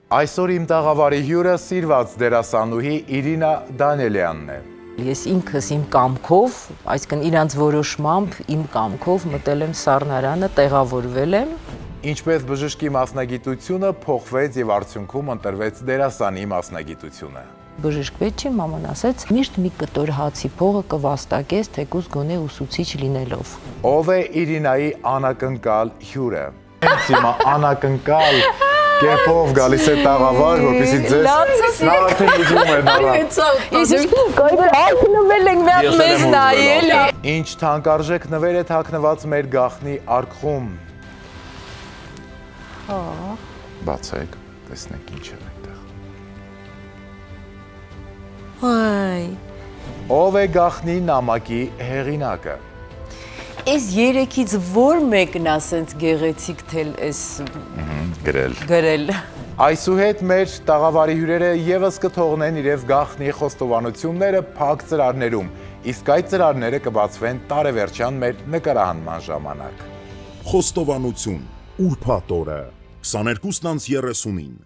Այսօր իմ տաղավարի հյուրը սիրված դերասանուհի Իրինա Դանիելյանն է։ Ես ինքս իմ կամքով, այսինքն իրանց որոշմամբ իմ կամքով մտել եմ Սառնարանը, տեղավորվել եմ։ Ինչպես բժշկի մասնագիտությունը փոխվեց եւ արդյունքում ընտրվեց դերասանի մասնագիտությունը։ Բժիշկ Պետչի մաման ասեց, միշտ մի կտոր հացի փողը կվաստակես, թեկուզ գոնե ուսուցիչ լինելով։ Ով է Իրինայի անակնկալ հյուրը։ Հիմա անակնկալ կերպով գալիս է տաղավար, որպեսզի ձեզ նա արդեն ուզում է Հագնվել ենք մի հատ մեզ նայել։ Ինչ թանկարժեք նվեր է թաքնված մեր գաղտնի արկղում։ Բացեք, տեսնենք ինչ է այնտեղ։ Ով է գաղտնի նամակի հեղինակը։ Այս երեքից որ մեկն ասենց գեղեցիկ թել էս գրել։ Այսուհետ մեր տաղավարի հյուրերը եւս կթողնեն իրենց գաղտնի խոստովանությունները փակ ծրարներում, իսկ այդ ծրարները կբացվեն տարեվերջյան մեր նկարահանման ժամանակ։ Խոստովանություն, ուրբաթ օրը 22:39